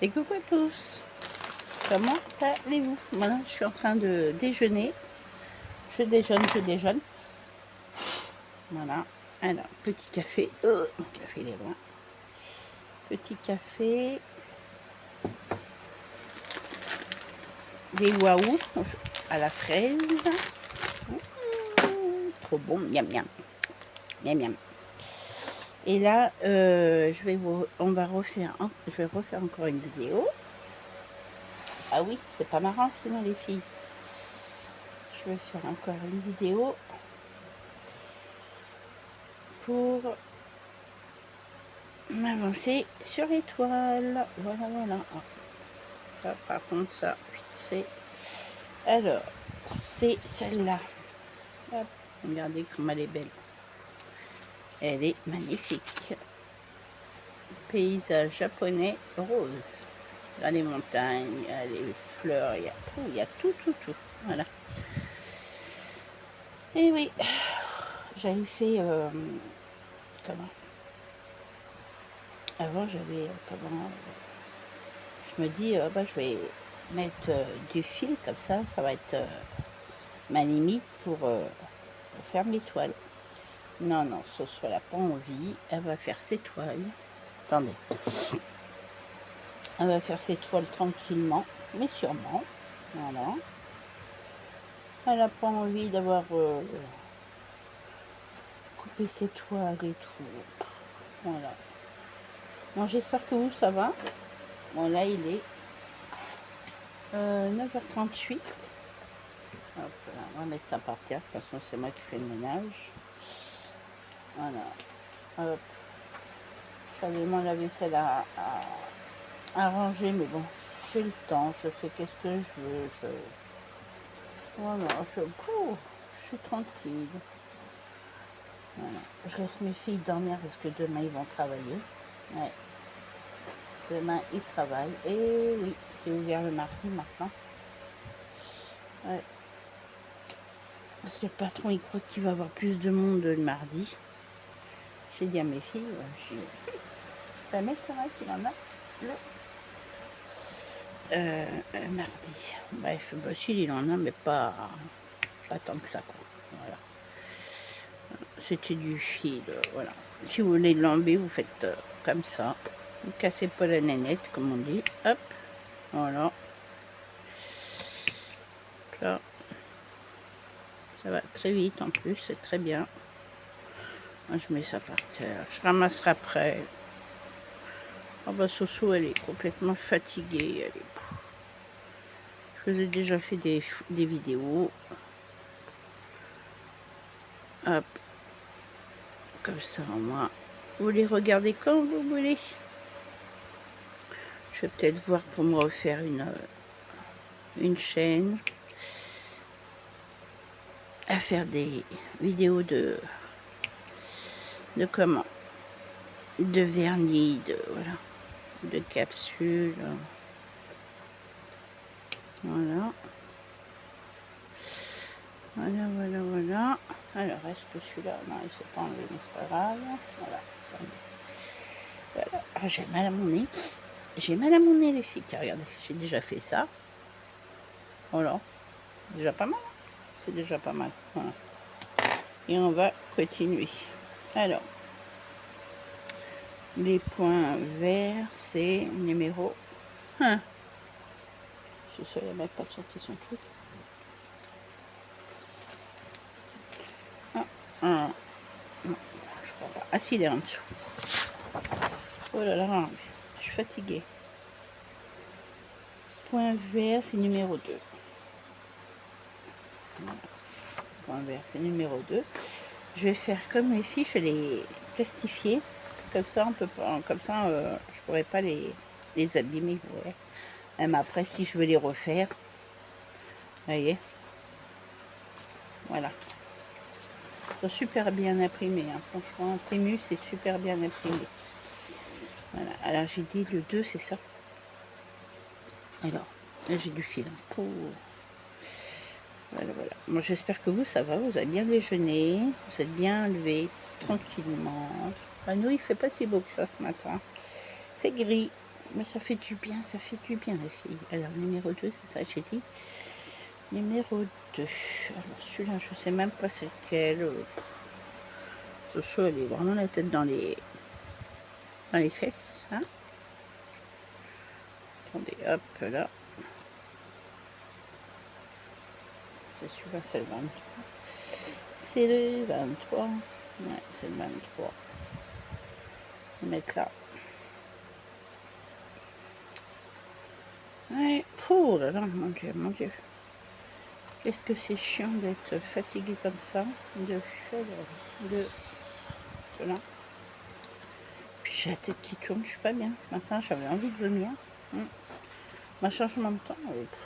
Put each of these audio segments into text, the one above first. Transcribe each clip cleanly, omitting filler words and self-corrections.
Et coucou à tous, comment allez-vous? Voilà, je suis en train de déjeuner. Je déjeune. Voilà, alors, petit café. Mon café, il est loin. Petit café. Des waouh à la fraise. Trop bon, miam miam. Miam miam. Et là, je vais refaire encore une vidéo. Ah oui, c'est pas marrant sinon les filles. Je vais faire encore une vidéo pour m'avancer sur l'étoile. Voilà. Ça, par contre, ça, c'est... Alors, c'est celle-là. Hop, regardez comme elle est belle. Elle est magnifique. Paysage japonais rose. Dans les montagnes, il y a les fleurs, il y a tout. Voilà. Et oui, j'avais fait... comment? Avant, j'avais... je me dis, je vais mettre du fil comme ça va être ma limite pour faire mes toiles. Non, Soso, elle n'a pas envie. Elle va faire ses toiles. Attendez. Elle va faire ses toiles tranquillement, mais sûrement. Voilà. Elle n'a pas envie d'avoir coupé ses toiles et tout. Voilà. Bon, j'espère que vous, ça va. Bon, là, il est 9h38. Hop, là, on va mettre ça par terre. De toute façon, c'est moi qui fais le ménage. Voilà. Hop. J'avais mon lave-vaisselle à ranger, mais bon, j'ai le temps. Je fais qu'est-ce que je veux. Voilà, je suis tranquille. Voilà. Je laisse mes filles dormir parce que demain, ils vont travailler. Ouais. Demain, ils travaillent. Et oui, c'est ouvert le mardi maintenant. Ouais. Parce que le patron, il croit qu'il va avoir plus de monde le mardi. J'ai dit à mes filles, ça m'étonnerait qu'il en a le mardi. Bref, si, il en a, mais pas tant que ça, quoi. Voilà. C'était du fil, voilà. Si vous voulez l'enlever, vous faites comme ça. Vous cassez pas la nénette, comme on dit. Hop, voilà. Là. Ça va très vite en plus, c'est très bien. Moi, je mets ça par terre. Je ramasserai après. Oh bah, Soso, elle est complètement fatiguée. Je vous ai déjà fait des vidéos. Hop. Comme ça, moi. Vous les regardez quand vous voulez. Je vais peut-être voir pour me refaire une chaîne. À faire des vidéos de comment? De vernis, de capsules. Voilà. Alors, est-ce que celui-là, non, il ne s'est pas enlevé, mais c'est pas grave. Voilà. Ah, j'ai mal à mon nez. J'ai mal à mon nez, les filles. Tiens, regardez, j'ai déjà fait ça. Voilà. Déjà pas mal. C'est déjà pas mal. Voilà. Et on va continuer. Alors, les points verts, c'est numéro 1. Je sais, elle n'a pas sorti son truc. Non, je crois pas. Ah si, il est en dessous. Oh là là, je suis fatiguée. Point vert, c'est numéro 2. Voilà. Point vert, c'est numéro 2. Je vais faire comme les fiches, les plastifier. Comme ça, on peut pas, comme ça, je pourrais pas les abîmer. Ouais. Même après, si je veux les refaire, vous voyez. Voilà. Ils sont super bien imprimés. Hein. Franchement, Temu, c'est super bien imprimé. Voilà. Alors, j'ai dit le 2, c'est ça. Alors, là, j'ai du fil. Pour... Voilà. Moi, j'espère que vous, ça va. Vous avez bien déjeuné. Vous êtes bien levé tranquillement. Nous, il fait pas si beau que ça ce matin. Il fait gris. mais ça fait du bien, les filles. Alors, numéro 2, c'est ça, j'ai dit. Numéro 2. Alors, celui-là, je sais même pas c'est lequel. Soso, elle est vraiment la tête dans les fesses. Hein. Attendez, hop, là. C'est celui-là, c'est le 23. C'est le 23. Ouais, c'est le 23. On va mettre là. Ouais, oh là là, mon Dieu, mon Dieu. Qu'est-ce que c'est chiant d'être fatigué comme ça, de voilà. Puis j'ai la tête qui tourne, je suis pas bien. Ce matin, j'avais envie de vomir. Un changement de temps,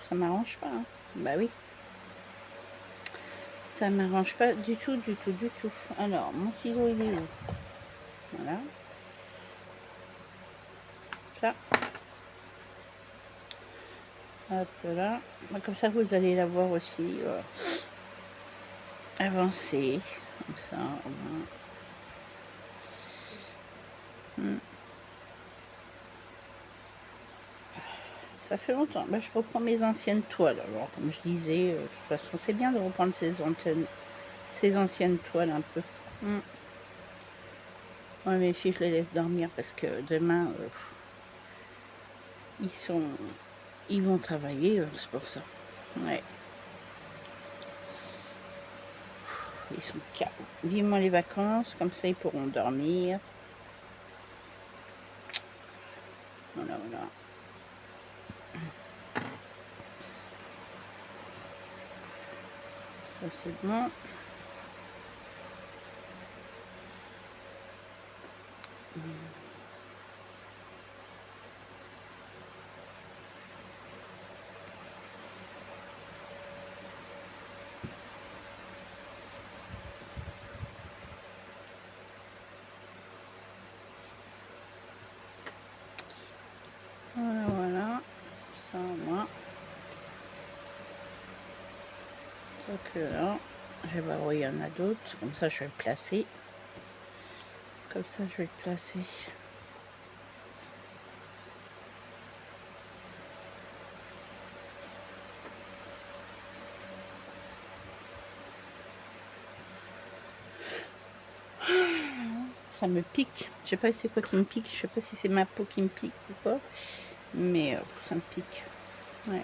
ça m'arrange pas. Hein. Bah oui. Ça m'arrange pas du tout, du tout, du tout. Alors, mon ciseau, il est où? Voilà. Ça. Hop là. Comme ça, vous allez la voir aussi. Avancer. Comme ça, au moins. Ça fait longtemps. Bah, je reprends mes anciennes toiles. Alors, comme je disais, de toute façon, c'est bien de reprendre ces anciennes toiles un peu. Ouais, mes filles, je les laisse dormir parce que demain, ils vont travailler, c'est pour ça. Ouais. Ils sont calmes. Vivement les vacances, comme ça ils pourront dormir. Voilà, voilà. Ça c'est bon. Voilà, voilà. Ça, moi. Donc là, je vais voir où il y en a d'autres. Comme ça, je vais le placer. Comme ça, je vais le placer. Ça me pique. Je sais pas c'est quoi qui me pique. Je sais pas si c'est ma peau qui me pique ou quoi. Mais ça me pique. Ouais.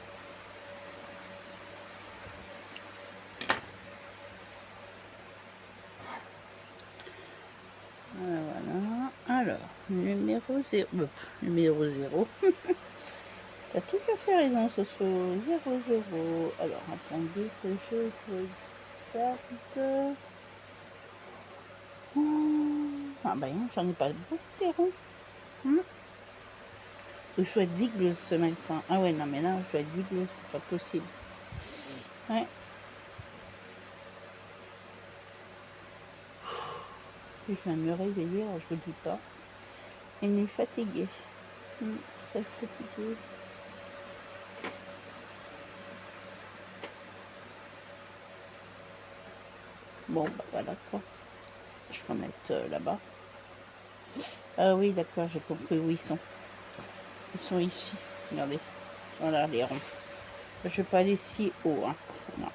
Voilà. Alors, numéro 0. Numéro 0. T'as tout à fait raison, Soso. 0, 0. Alors, attendez que je regarde. Ah ben non, j'en ai pas beaucoup des ronds. Je dois être vigleuse ce matin. Ah ouais, non mais là, je dois être vigleuse, c'est pas possible. Ouais. Puis je viens de me réveiller, alors je vous dis pas. Elle est fatiguée. Très fatiguée. Bon, bah voilà quoi. Je vais mettre là-bas. Ah oui, d'accord, j'ai compris où ils sont. Ils sont ici. Regardez. Voilà les ronds. Je vais pas aller si haut. Hein. Non.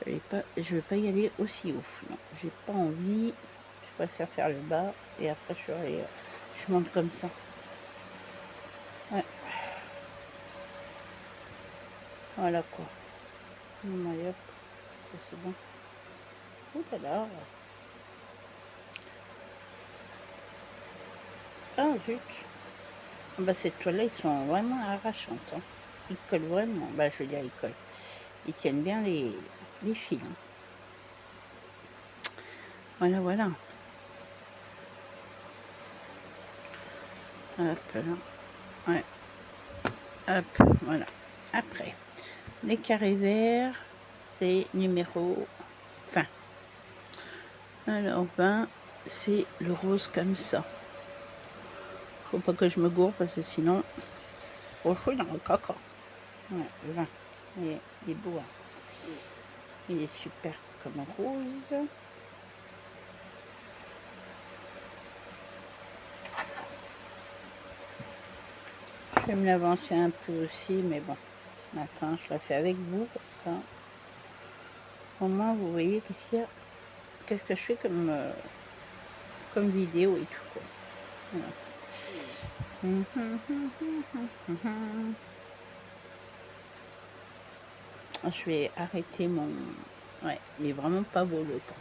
Je vais pas y aller aussi haut. Non, j'ai pas envie. Je préfère faire le bas et après je monte comme ça. Ouais. Voilà quoi. Allez hop. C'est bon. Ouh là là. Ah zut. Bah ces toiles-là, ils sont vraiment arrachantes. Hein. Ils collent vraiment. Bah je veux dire, ils collent. Ils tiennent bien les fils. Hein. Voilà, voilà. Hop là. Ouais. Hop, voilà. Après, les carrés verts, c'est numéro 20. Alors 20, c'est le rose comme ça. Faut pas que je me gourre parce que sinon, au chaud dans le caca. Ouais, le 20. Il est beau. Hein. Il est super comme rose. Je vais me l'avancer un peu aussi, mais bon, ce matin, je la fais avec vous, comme ça. Au moins, vous voyez qu'est-ce que je fais comme vidéo et tout, quoi. Voilà. Je vais arrêter mon... Ouais, il est vraiment pas beau le temps.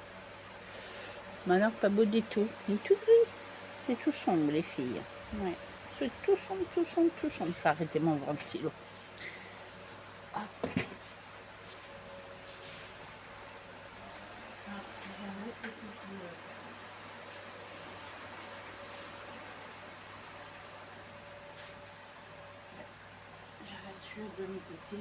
Mais alors, pas beau du tout. Il est tout gris. C'est tout sombre, les filles. Ouais. C'est tout sombre, tout sombre, tout sombre. Je vais arrêter mon ventilo. J'arrête juste de m'écouter.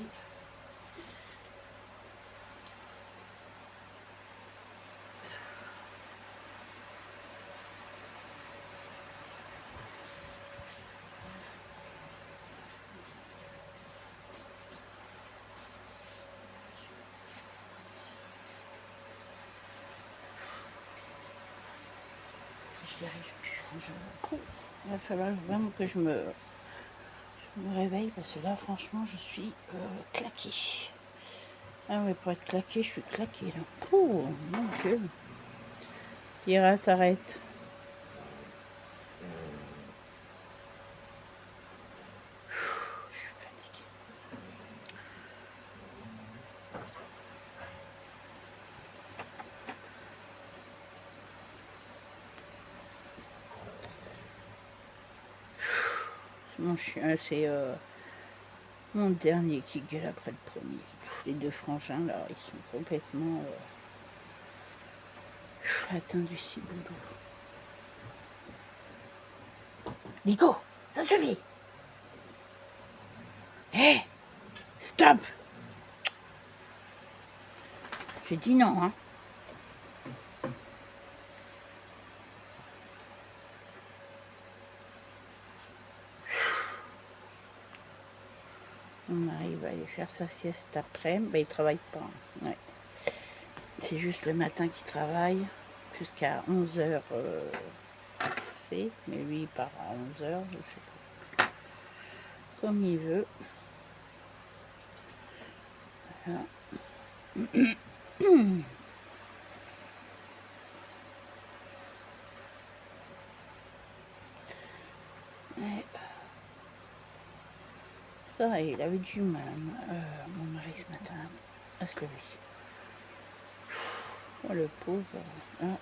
Je n'y arrive plus. Il va falloir vraiment que je me réveille parce que là, franchement, je suis claquée. Ah ouais, pour être claquée, je suis claquée là. Oh, mon Dieu. Pierre, t'arrête. Je suis fatiguée. Mon chien, c'est mon dernier qui gueule après le premier. Les deux frangins, là, ils sont complètement atteints du ciboulot. Nico, ça suffit. Hé, stop. J'ai dit non, hein. Mon mari va aller faire sa sieste après. Ben, il travaille pas. Hein. Ouais. C'est juste le matin qu'il travaille jusqu'à 11h. Mais lui, il part à 11h. Je sais pas. Comme il veut. Voilà. Ouais. Ça, il avait du mal, mon mari, ce matin, à se lever. Oh, le pauvre. Hein.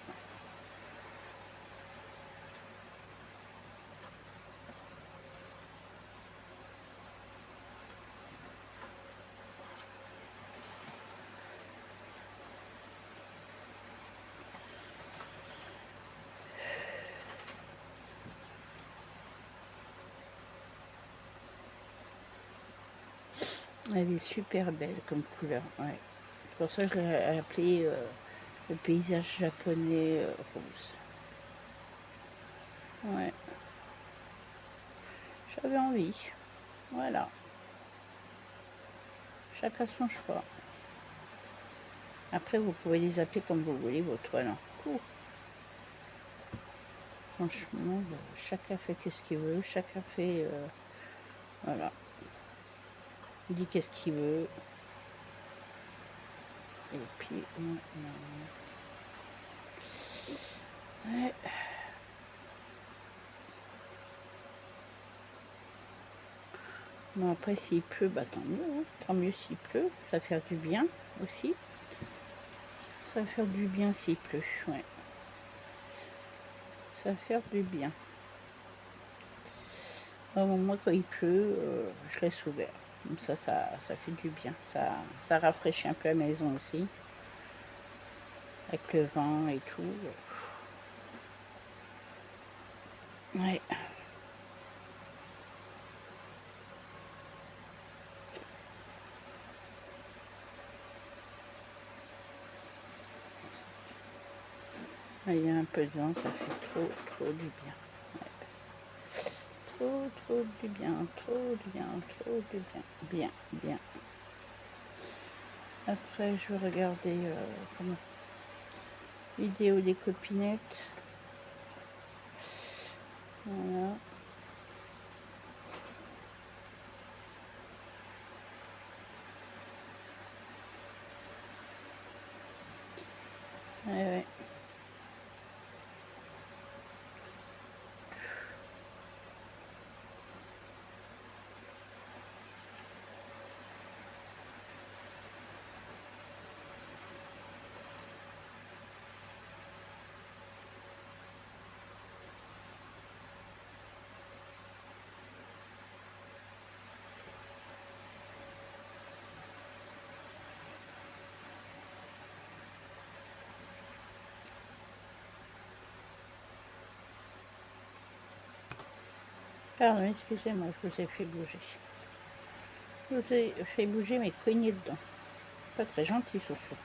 Elle est super belle comme couleur. Ouais. C'est pour ça que je l'ai appelé le paysage japonais rose. Ouais. J'avais envie. Voilà. Chacun son choix. Après, vous pouvez les appeler comme vous voulez, vos toiles. Franchement, chacun fait ce qu'il veut. Chacun fait... voilà. Il dit qu'est-ce qu'il veut. Et puis... Ouais. Bon, après, s'il pleut, bah tant mieux. Hein. Tant mieux s'il pleut. Ça va faire du bien aussi. Ça va faire du bien s'il pleut. Ouais. Ça va faire du bien. Moi, quand il pleut, je laisse ouvert. Comme ça fait du bien. Ça rafraîchit un peu la maison aussi. Avec le vent et tout. Ouais. Il y a un peu de vent, ça fait trop du bien. Ouais. Trop du bien, trop du bien, trop du bien. Bien. Après, je vais regarder vidéo des copinettes. Voilà. Ouais. Pardon, excusez-moi, je vous ai fait bouger. Je vous ai fait bouger mes cognets dedans. Pas très gentil, chouchou.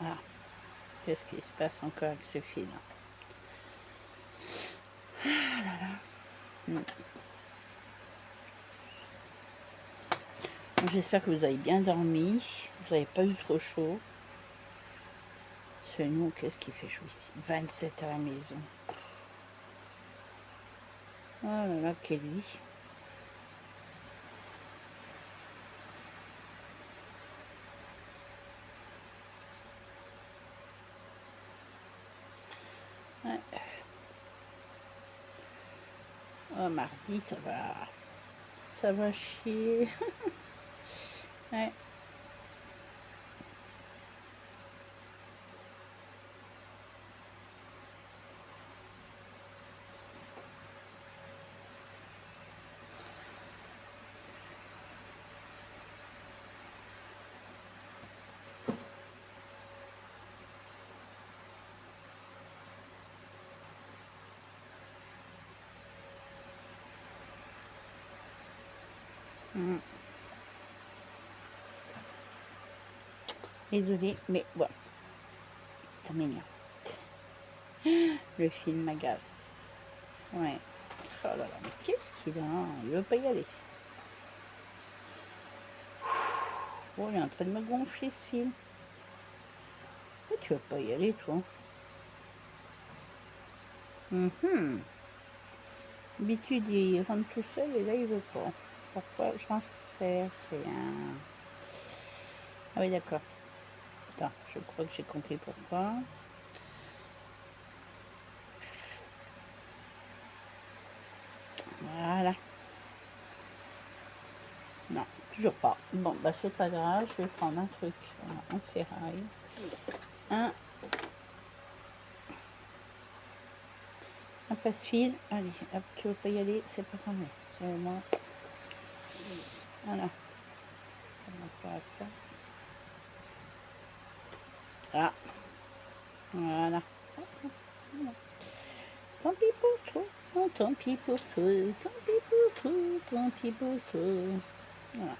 Ah, qu'est-ce qui se passe encore avec ce fil? Ah là là. J'espère que vous avez bien dormi, vous n'avez pas eu trop chaud. C'est nous, qu'est-ce qui fait chaud ici? 27 à la maison. Oh là là, quelle vie. Ouais. Oh, mardi, ça va chier. Ouais. Désolée, mais voilà, ça m'énerve. Le film m'agace. Ouais. Oh là là, mais qu'est-ce qu'il a? Il veut pas y aller. Oh, il est en train de me gonfler ce film. Oh, tu vas pas y aller, toi. D'habitude, il rentre tout seul et là, il veut pas. Pourquoi? J'en sais rien. Ah oui, d'accord. Attends, je crois que j'ai compris pourquoi. Voilà. Non, toujours pas. Bon, bah c'est pas grave, je vais prendre un truc en ferraille. Un passe-fil. Allez, hop, tu veux pas y aller, c'est pas grave. C'est moi. Voilà. Ah. Voilà. Tant pis pour toi. Oh, tant pis pour toi. Tant pis pour toi. Tant pis pour toi. Voilà.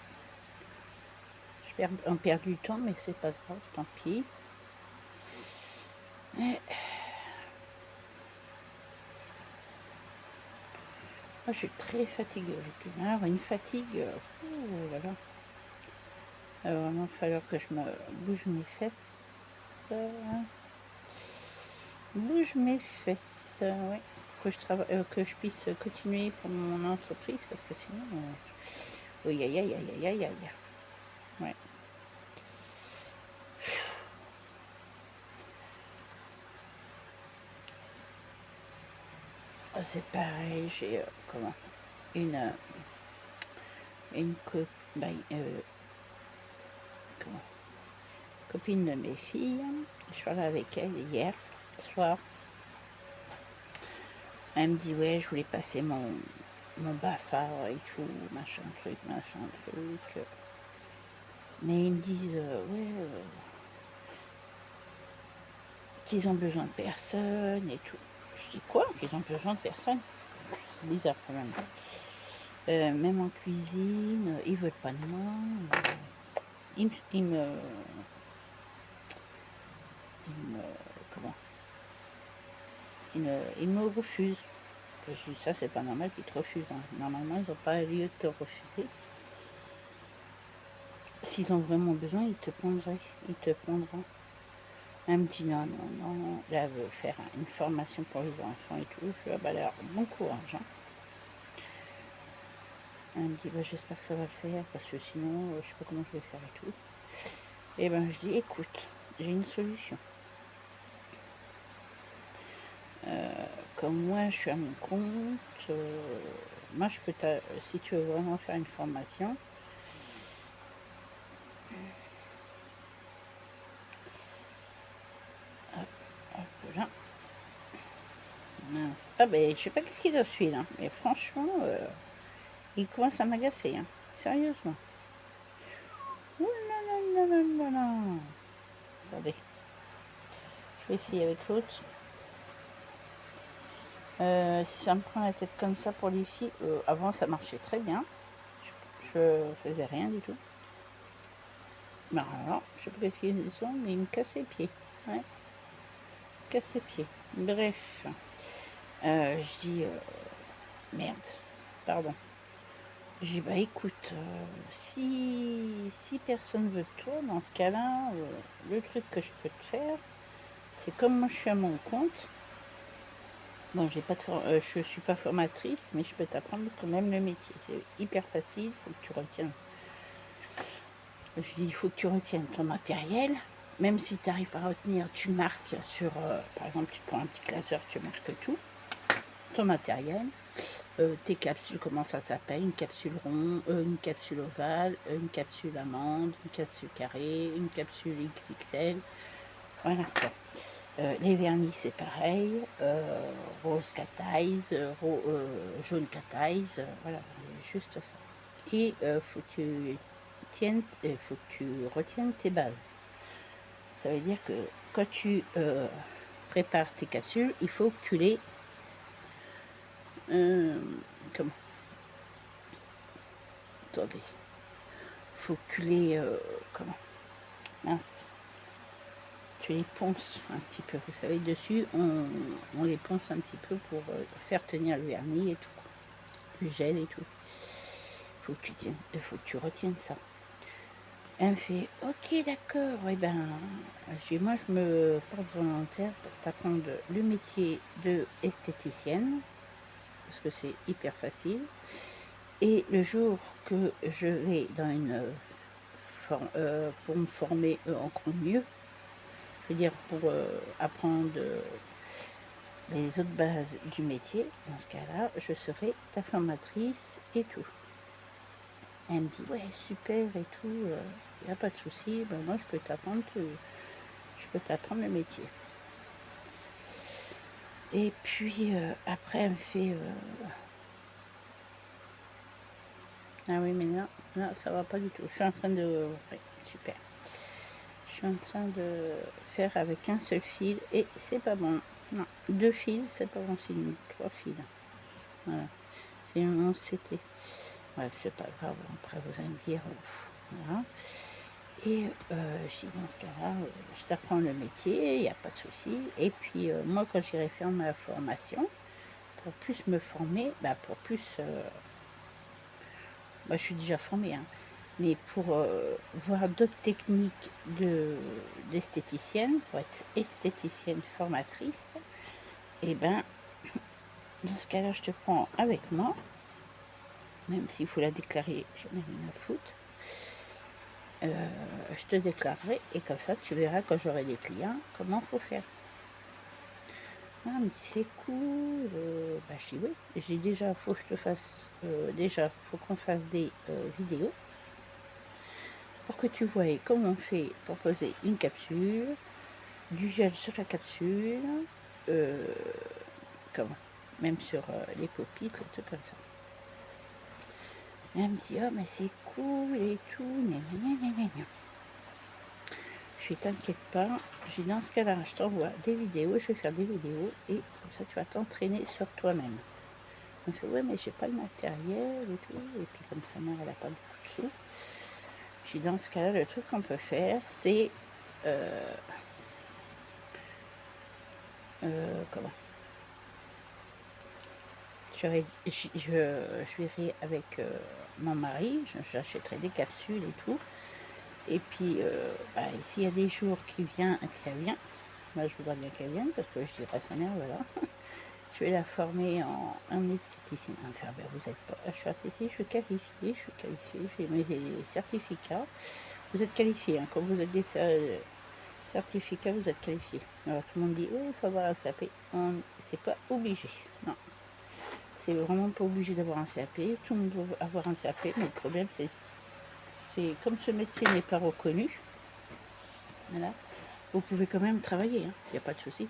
On perd du temps, mais c'est pas grave, tant pis. Moi, je suis très fatiguée aujourd'hui. Alors, une fatigue. Oh là là. Il va vraiment falloir que je me bouge mes fesses. Bouge mes fesses, ouais. Que je travaille, que je puisse continuer pour mon entreprise parce que sinon. Oui, aïe, aïe, aïe, aïe, aïe, aïe. Ouais. C'est pareil, j'ai comment une comment, copine de mes filles. Je parlais avec elle hier soir. Elle me dit ouais, je voulais passer mon BAFA et tout, machin truc. Mais ils me disent ouais qu'ils ont besoin de personne et tout. Je dis quoi? Qu'ils ont besoin de personne? C'est bizarre quand même. Même en cuisine, ils veulent pas de moi. Ils me comment? Ils me refusent. Je dis ça, c'est pas normal qu'ils te refusent. Hein. Normalement, ils n'ont pas lieu de te refuser. S'ils ont vraiment besoin, ils te prendraient. Ils te prendront. Elle me dit non, non, non. Là, elle veut faire une formation pour les enfants et tout. Je dis, ah bah alors, bon courage. Hein. Elle me dit, bah, j'espère que ça va le faire, parce que sinon, je sais pas comment je vais faire et tout. Et ben, je dis, écoute, j'ai une solution. Comme moi, je suis à mon compte, moi, je peux si tu veux vraiment faire une formation, hop là. Mince. Ah ben, je sais pas qu'est-ce qu'il a celui-là, mais franchement, il commence à m'agacer, hein. Sérieusement. Ouh là là là là là là. Attendez. Je vais essayer avec l'autre. Si ça me prend la tête comme ça pour les filles, avant ça marchait très bien. Je faisais rien du tout. Mais alors, je sais pas ce qu'ils sont, mais ils me cassent les pieds. Ouais. Casse les pieds. Bref. Je dis merde. Pardon. Je dis bah écoute, si personne veut de toi, dans ce cas-là, le truc que je peux te faire, c'est comme moi je suis à mon compte. Bon, j'ai pas de je suis pas formatrice, mais je peux t'apprendre quand même le métier. C'est hyper facile, il faut que tu retiennes. Je dis, il faut que tu retiennes ton matériel. Même si tu n'arrives pas à retenir, tu marques sur, par exemple, tu te prends un petit classeur, tu marques tout, ton matériel, tes capsules, comment ça s'appelle, une capsule ronde, une capsule ovale, une capsule amande, une capsule carrée, une capsule XXL, voilà. Les vernis, c'est pareil, rose cataise, jaune cataise, voilà, juste ça. Et faut que faut que tu retiennes tes bases. Ça veut dire que quand tu prépares tes capsules, il faut que tu les comment? Attendez. Faut que tu les comment? Mince. Tu les ponces un petit peu. Vous savez, dessus, on les ponce un petit peu pour faire tenir le vernis et tout. Le gel et tout. Faut que tu retiennes ça. Elle me fait ok d'accord, et ben moi je me porte volontaire pour t'apprendre le métier de esthéticienne parce que c'est hyper facile. Et le jour que je vais dans une pour me former encore mieux, je veux dire pour apprendre les autres bases du métier, dans ce cas-là, je serai ta formatrice et tout. Elle me dit ouais super et tout, il n'y a pas de souci, ben moi je peux t'apprendre le métier. Et puis après elle me fait ah oui mais là ça va pas du tout. Je suis en train de ouais, super. Je suis en train de faire avec un seul fil et c'est pas bon. Non, 2 fils, c'est pas bon signe. 3 fils. Voilà. C'est un CT. Bref, c'est pas grave, après vous allez me dire. Voilà. Et je dis dans ce cas-là, je t'apprends le métier, il n'y a pas de souci. Et puis moi, quand j'irai faire ma formation, pour plus me former, pour plus... je suis déjà formée, hein, mais pour voir d'autres techniques d'esthéticienne, pour être esthéticienne formatrice, et dans ce cas-là, je te prends avec moi, même s'il faut la déclarer, j'en ai rien à foutre. Je te déclarerai et comme ça, tu verras quand j'aurai des clients, comment il faut faire. Elle me dit c'est cool, je dis oui. J'ai déjà, faut que je te fasse, faut qu'on fasse des vidéos pour que tu vois comment on fait pour poser une capsule, du gel sur la capsule, comment, même sur les paupières, des trucs comme ça. Et elle me dit oh mais c'est cool et tout, gna gna gna gna gna. Je t'inquiète pas, j'ai dans ce cas-là, je t'envoie des vidéos, je vais faire des vidéos et comme ça tu vas t'entraîner sur toi-même. Elle me fait ouais mais j'ai pas le matériel et tout, et puis comme sa mère elle a pas beaucoup de sous. J'ai dans ce cas-là, le truc qu'on peut faire, c'est comment je verrai avec mon mari, j'achèterai des capsules et tout. Et puis, s'il y a des jours qui vient, qu'elle vient, moi je voudrais bien qu'elle vienne parce que je dirais à sa mère, voilà, je vais la former en esthéticienne. Enfin, vous êtes pas, je suis associée, je suis qualifiée, j'ai mes certificats. Vous êtes qualifié, hein, quand vous êtes des certificats, vous êtes qualifié. Alors tout le monde dit, oh, il faut avoir un CAP. C'est pas obligé, non. C'est vraiment pas obligé d'avoir un CAP. Tout le monde doit avoir un CAP, mais le problème, c'est comme ce métier n'est pas reconnu, voilà, vous pouvez quand même travailler, il n'y a pas de souci.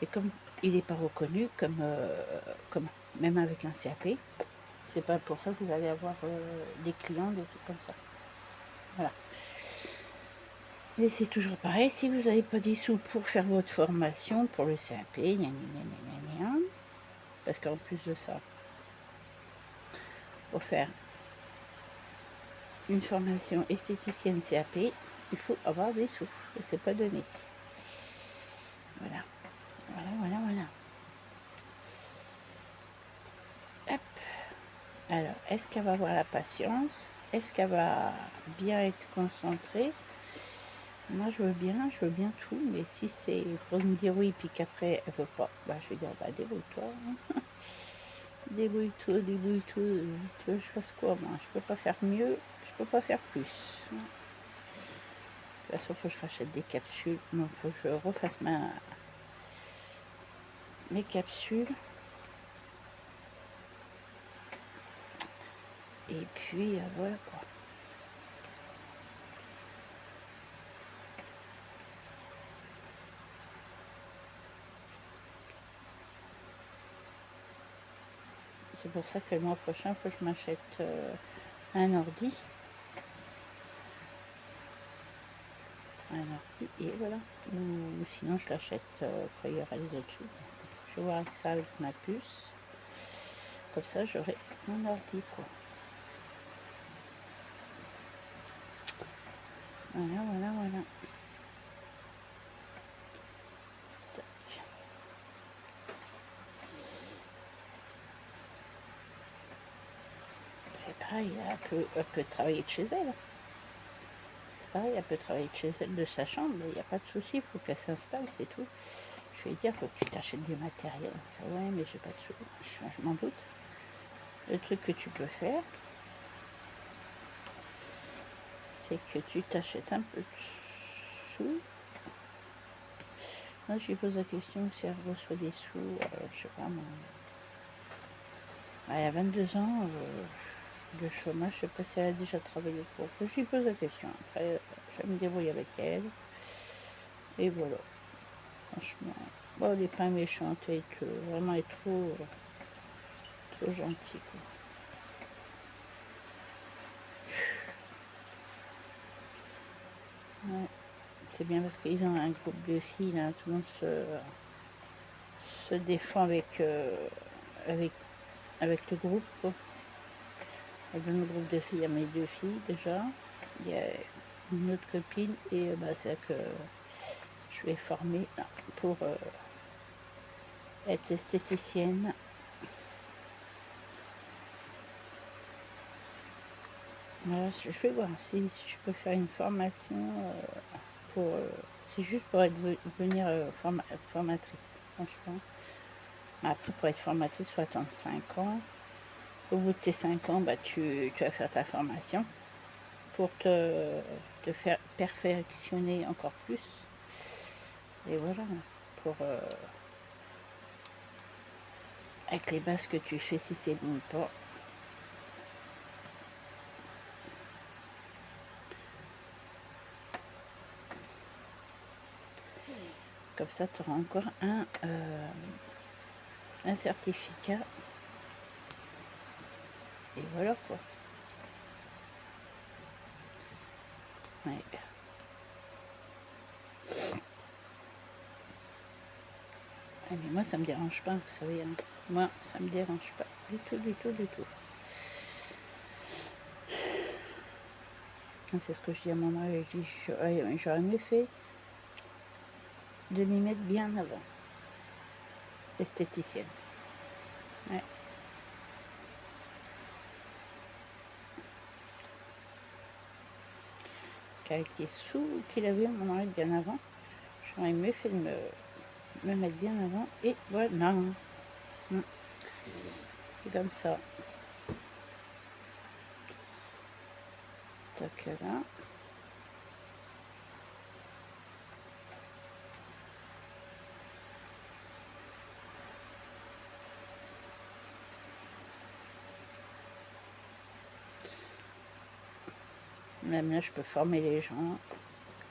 Et comme il n'est pas reconnu, comme même avec un CAP, c'est pas pour ça que vous allez avoir des clients, des trucs comme ça. Voilà. Et c'est toujours pareil, si vous n'avez pas des sous pour faire votre formation, pour le CAP, parce qu'en plus de ça, pour faire une formation esthéticienne CAP, il faut avoir des sous, et c'est pas donné. Voilà. Voilà. Hop. Alors, est-ce qu'elle va avoir la patience? Est-ce qu'elle va bien être concentrée? Moi, je veux bien tout, mais si c'est pour me dire oui, puis qu'après, elle veut pas, je vais dire, débrouille-toi. Hein. Débrouille-toi. Tu veux que je fasse quoi, moi? Je peux pas faire mieux, je peux pas faire plus. De toute façon, il faut que je rachète des capsules. Donc, il faut que je refasse mes capsules. Et puis, voilà quoi. C'est pour ça que le mois prochain, il faut que je m'achète un ordi. Et voilà. Ou sinon, je l'achète quand il y aura les autres choses. Je vais voir avec ça avec ma puce. Comme ça, j'aurai mon ordi, quoi. Voilà. C'est pareil, elle peut travailler de chez elle. C'est pareil, elle peut travailler de chez elle, de sa chambre, il n'y a pas de souci, il faut qu'elle s'installe, c'est tout. Je vais lui dire, il faut que tu t'achètes du matériel. Elle fait, ouais, mais j'ai pas de sous. Je m'en doute. Le truc que tu peux faire, c'est que tu t'achètes un peu de sous. Moi, je lui pose la question si elle reçoit des sous, je sais pas moi. Elle a 22 ans de chômage, je sais pas si elle a déjà travaillé pour. Je lui pose la question. Après, je vais me débrouiller avec elle. Et voilà. Franchement, elle n'est pas méchante, vraiment elle est trop gentille, quoi. Ouais. C'est bien parce qu'ils ont un groupe de filles, là, tout le monde se défend avec le groupe, quoi. Dans le groupe de filles, il y a mes 2 filles déjà. Il y a une autre copine et c'est là que je vais former pour être esthéticienne Voilà, je vais voir si je peux faire une formation pour... c'est juste pour devenir formatrice, franchement. Après, pour être formatrice, il faut attendre 5 ans. Au bout de tes 5 ans, bah, tu vas faire ta formation pour te faire perfectionner encore plus. Et voilà, pour avec les bases que tu fais, si c'est bon ou pas. Comme ça, tu auras encore un certificat. Et voilà quoi. Ouais. Ah, mais moi, ça me dérange pas, vous savez. Hein. Moi, ça me dérange pas. Du tout, du tout, du tout. C'est ce que je dis à mon mari. Je dis, j'aurais mieux fait de m'y mettre bien avant. Esthéticienne. Ouais. Parce qu'avec les sous qu'il avait, mon mari, bien avant, j'aurais mieux fait de me mettre bien avant. Et voilà, non. C'est comme ça. Tac là. Même là, je peux former les gens.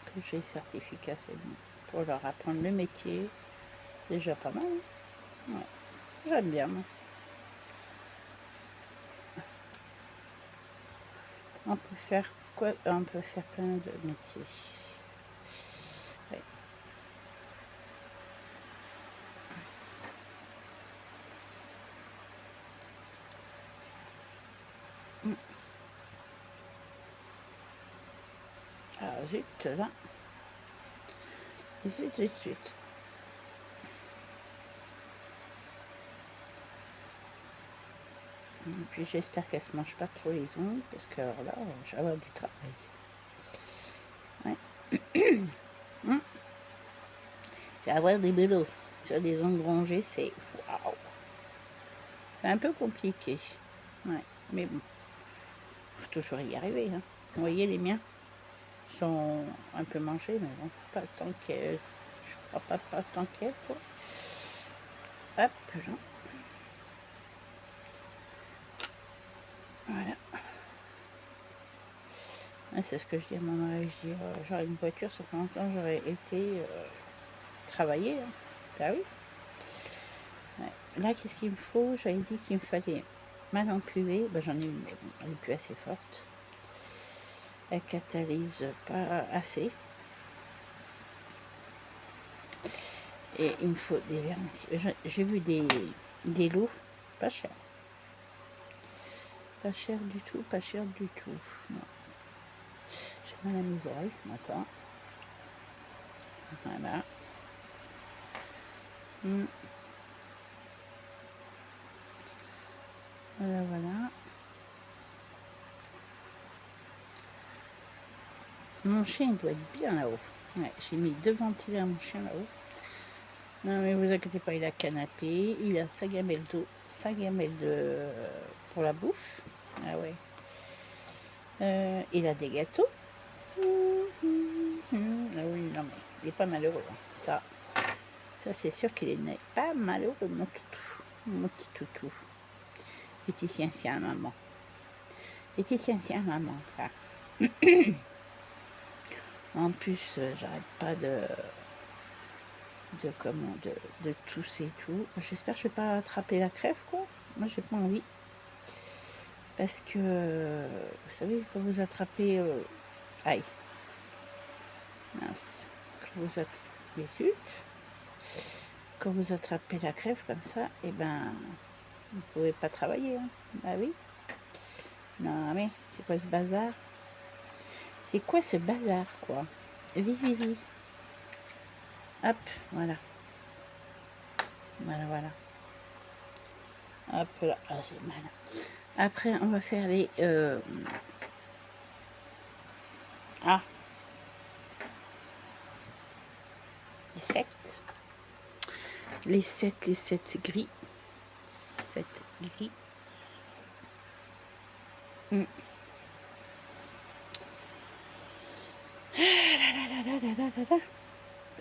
Que j'ai le certificat, c'est bon. Pour leur apprendre le métier. C'est déjà pas mal. Hein. Ouais. J'aime bien, moi. On peut faire quoi? On peut faire plein de métiers. Ouais. Ah, zut, là. Zut, zut, zut. Et puis j'espère qu'elle se mange pas trop les ongles, parce que alors là, je vais avoir du travail. Ouais. Je vais avoir des bélos sur des ongles rongés, c'est waouh. C'est un peu compliqué. Ouais, mais bon, faut toujours y arriver. Hein. Vous voyez, les miens sont un peu mangés, mais bon, pas tant qu'elle. Je crois pas tant qu'elle, quoi. Hop, là. Voilà. C'est ce que je dis à mon mari. Je dis, j'aurais une voiture, ça fait longtemps j'aurais été travailler. Hein. Bah oui. Ouais. Là, qu'est-ce qu'il me faut? J'avais dit qu'il me fallait ma lampe UV. Bah, j'en ai une, mais bon, elle n'est plus assez forte. Elle catalyse pas assez. Et il me faut des vernis. J'ai vu des lots pas chers. Pas cher du tout, pas cher du tout. Non. J'ai mal à mes oreilles ce matin. Voilà. Voilà, voilà. Mon chien doit être bien là-haut. Ouais, j'ai mis 2 ventilateurs à mon chien là-haut. Non mais vous inquiétez pas, il a canapé, il a sa gamelle d'eau, sa gamelle pour la bouffe. Ah ouais. Il a des gâteaux. Ah oui, non mais il est pas malheureux. Hein. Ça c'est sûr qu'il n'est pas malheureux, mon toutou. Mon petit toutou. Petit chien, maman. Petit chien, maman, ça. En plus, j'arrête pas de tousser et tout. J'espère que je vais pas attraper la crève, quoi. Moi, j'ai pas envie. Parce que, vous savez, quand vous attrapez... aïe. Mince. Quand vous attrapez... Quand vous attrapez la crève comme ça, eh ben, vous pouvez pas travailler. Hein. Bah oui. Non, mais c'est quoi ce bazar? C'est quoi ce bazar, quoi? Vivi. Hop, voilà. Voilà. Hop là, ah, j'ai mal. Après, on va faire les Ah, les 7. Les 7, c'est gris. 7 gris.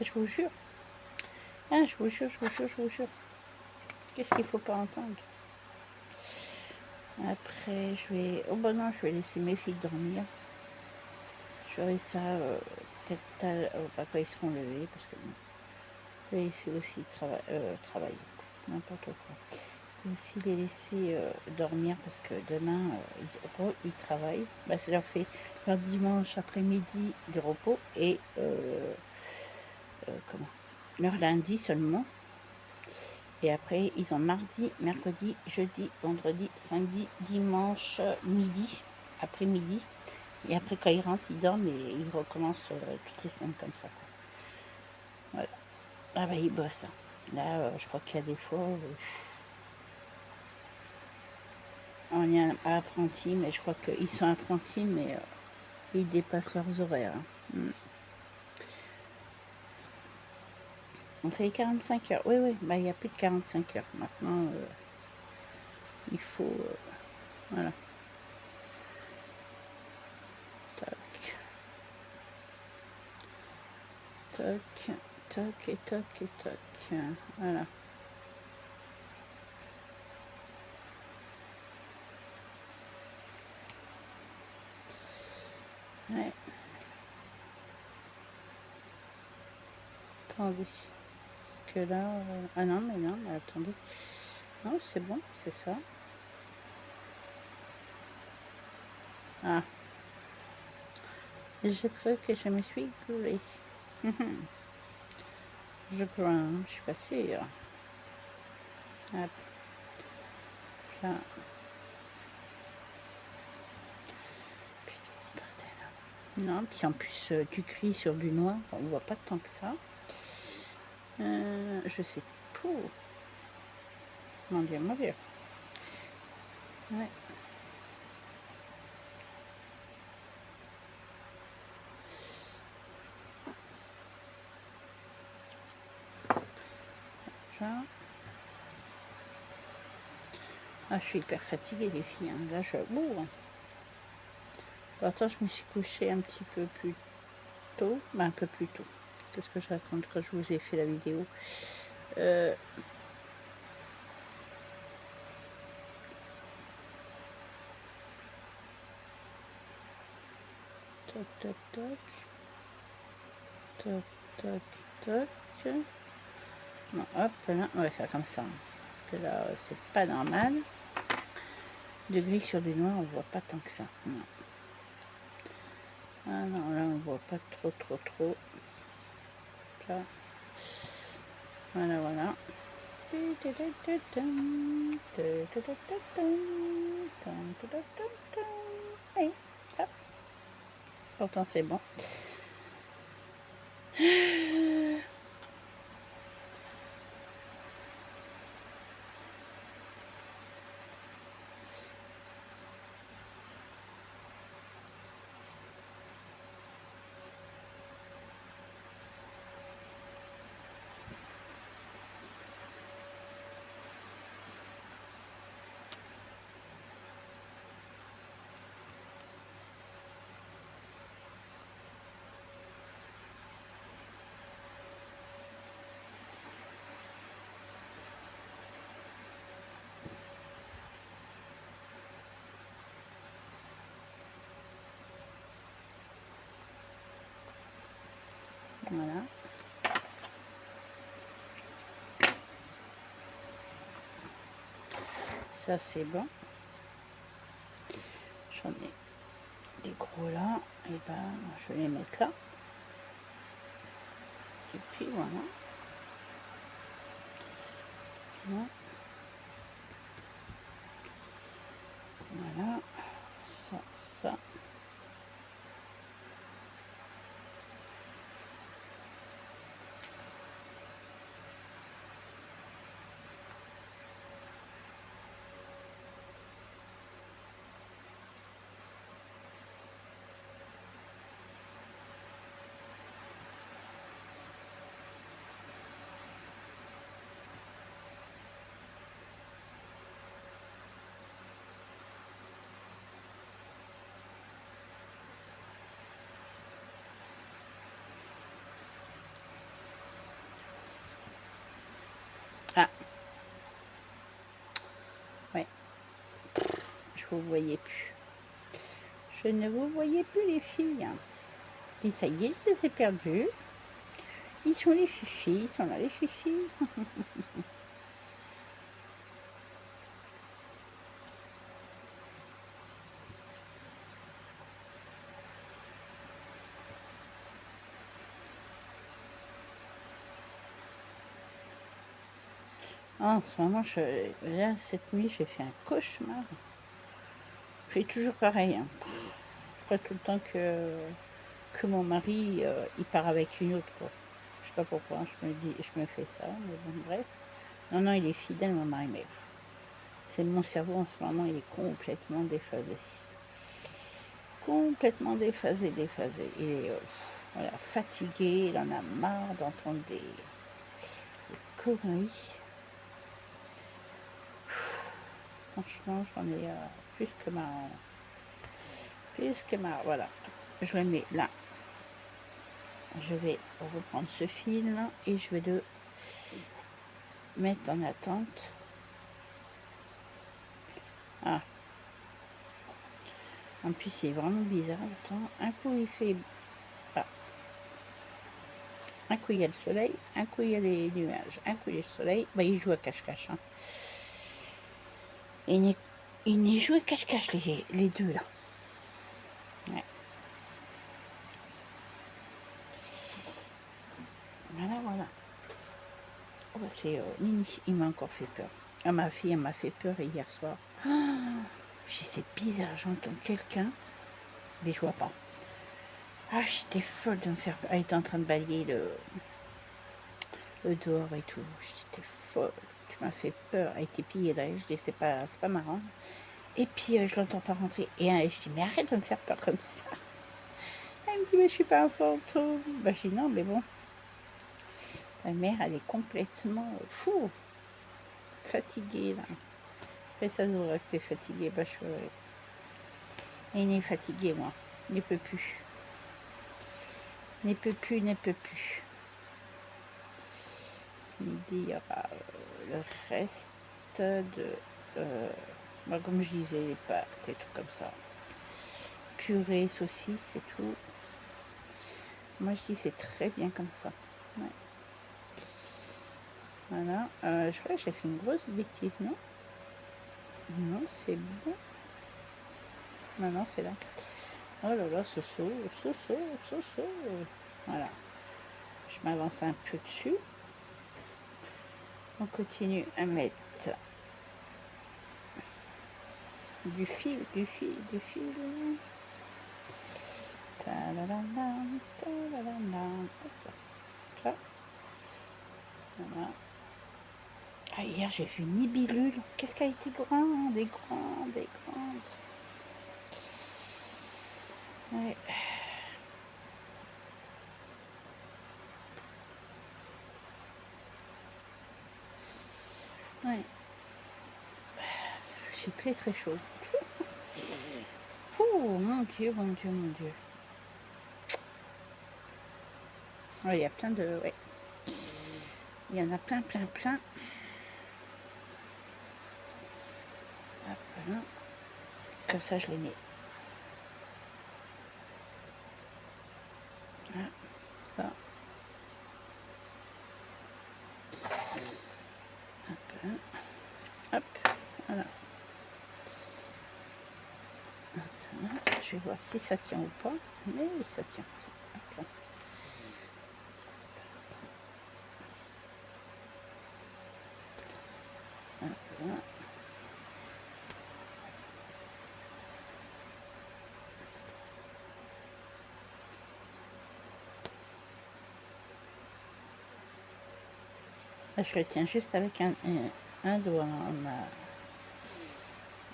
Je vous jure. Ah, je vous jure. Qu'est-ce qu'il faut pas entendre? Après, je vais... Oh bah non, je vais laisser mes filles dormir. Je ferai ça peut-être quand ils seront levés, parce que bon, je vais laisser aussi travailler. N'importe quoi. Je vais aussi les laisser dormir, parce que demain, ils travaillent. Bah, ça leur fait leur dimanche après-midi de repos et leur lundi seulement. Et après, ils ont mardi, mercredi, jeudi, vendredi, samedi, dimanche, midi, après-midi. Et après, quand ils rentrent, ils dorment et ils recommencent toutes les semaines comme ça. Voilà. Ah bah, ils bossent. Hein. Là, je crois qu'il y a des fois on est apprenti, mais je crois qu'ils sont apprentis, mais ils dépassent leurs horaires. Hein. On fait 45 heures. Oui, bah, il n'y a plus de 45 heures. Maintenant, il faut... voilà. Tac. Toc, toc et toc et toc. Voilà. Ouais. Attendez. Parce que là... ah non, mais attendez. Non, c'est bon, c'est ça. Ah. J'ai cru que je me suis gourée. Je crois, hein, je suis pas sûre. Hop. Là. Putain, bordel. Non, puis en plus, du gris sur du noir, on voit pas tant que ça. Je sais pas. Mon Dieu, mon Dieu. Ouais. Là. Ah, je suis hyper fatiguée, les filles. Hein. Là, je... Ouh. Attends, je me suis couchée un petit peu plus tôt. Bah, un peu plus tôt. Qu'est-ce que je raconte quand je vous ai fait la vidéo Toc, toc, toc. Toc, toc, toc. Non, hop, là, on va faire comme ça. Parce que là, c'est pas normal. De gris sur du noir, on voit pas tant que ça. Non. Ah non, là, on voit pas trop. Là. Voilà, voilà. Allez, hop. Pourtant, c'est bon. Voilà. Ça, c'est bon. J'en ai des gros là. Et ben, je vais les mettre là. Et puis, voilà. Voilà. Voilà. Ça. je vous voyais plus. Je ne vous voyais plus, les filles. Je dis, ça y est, je les ai perdus. Ils sont les fifis, ils sont là, les fifis. En ce moment, là, cette nuit, j'ai fait un cauchemar. C'est toujours pareil. Hein. Je crois tout le temps que mon mari, il part avec une autre. Quoi. Je sais pas pourquoi, je me fais ça, mais bon, bref. Non, non, il est fidèle, mon mari, mais c'est mon cerveau en ce moment, il est complètement déphasé. Complètement déphasé. Il est voilà, fatigué, il en a marre d'entendre des conneries. Franchement, j'en ai plus que marre. Voilà. Je le mets là. Je vais reprendre ce fil et je vais le mettre en attente. Ah. En plus, c'est vraiment bizarre. Attends, un coup, il fait... Ah. Un coup, il y a le soleil. Un coup, il y a les nuages. Un coup, il y a le soleil. Bah, il joue à cache-cache. Hein. Il n'est joué à cache-cache, les deux, là. Ouais. Voilà. Oh, c'est Nini, il m'a encore fait peur. Ah, ma fille, elle m'a fait peur hier soir. Oh, c'est bizarre, j'entends quelqu'un, mais je vois pas. Ah, j'étais folle de me faire peur. Elle était en train de balayer le dehors et tout. J'étais folle. Tu m'as fait peur. Elle était pillée derrière. Je dis, c'est pas marrant. Et puis, je l'entends pas rentrer. Et je dis, mais arrête de me faire peur comme ça. Elle me dit, mais je suis pas un fantôme. Bah, je dis, non, mais bon. Ta mère, elle est complètement fou. Fatiguée, là. Après, ça se voit que t'es fatiguée. Bah, il est fatigué, moi. Il ne peut plus. Ne peut plus. Ce midi, il y aura le reste de... bah, comme je disais, les pâtes et tout comme ça. Purée, saucisse et tout. Moi, je dis c'est très bien comme ça. Ouais. Voilà. Je crois que j'ai fait une grosse bêtise, non? Non, c'est bon. Non, c'est là. Oh là là, Soso. Voilà. Je m'avance un peu dessus. On continue à mettre du fil. Ça. Voilà. Ah, hier, j'ai vu une nibellule. Qu'est-ce qu'elle a été grande, des grandes. Ouais. Ouais. J'ai très chaud. Oh mon Dieu. Ouais, il y a plein de... Ouais. Il y en a plein. Hop, voilà. Comme ça, je les mets. Voilà. Ça. Hop. Voilà. Je vais voir si ça tient ou pas. Mais oui, ça tient. Hop là. Voilà. Là, je le tiens juste avec un doigt,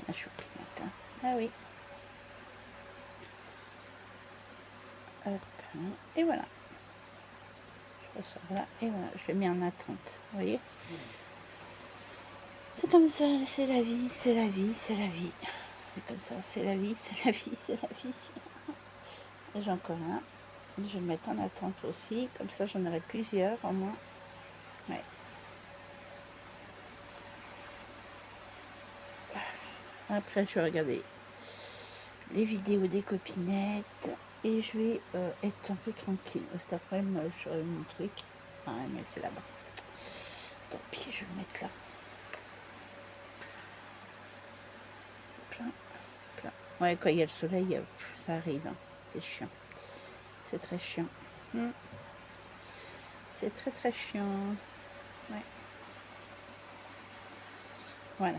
ma choupinette. Hein. Ah oui. Hop. Et voilà. Je ressors là. Et voilà. Je le mets en attente. Vous voyez? C'est comme ça. C'est la vie. C'est comme ça. C'est la vie. Et j'ai encore un. Je vais le mettre en attente aussi. Comme ça, j'en aurai plusieurs au moins. Ouais. Après, je vais regarder les vidéos des copinettes et je vais être un peu tranquille. Cet après-midi, je ferai mon truc. Ah, mais c'est là-bas. Tant pis, je vais le mettre là. Plein, plein. Ouais, quand il y a le soleil, ça arrive. Hein. C'est chiant. C'est très chiant. C'est très très chiant. Ouais. Voilà.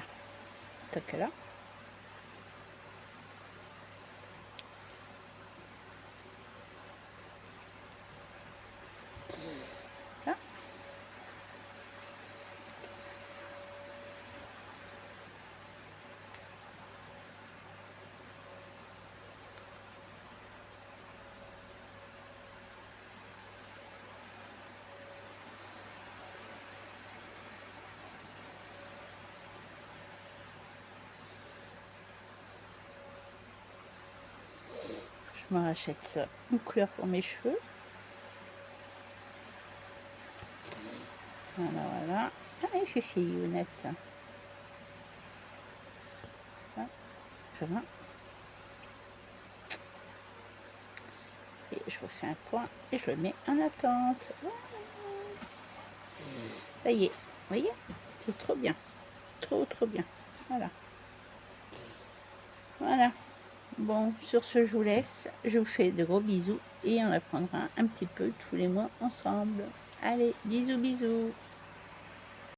Tac là. Là. Je me rachète une couleur pour mes cheveux. Voilà, voilà. Allez, fifi, honnête. Voilà. Et je refais un point et je le mets en attente. Ça y est, vous voyez, c'est trop bien. Trop, trop bien. Voilà. Voilà. Bon, sur ce, je vous laisse. Je vous fais de gros bisous et on apprendra un petit peu tous les mois ensemble. Allez, bisous, bisous.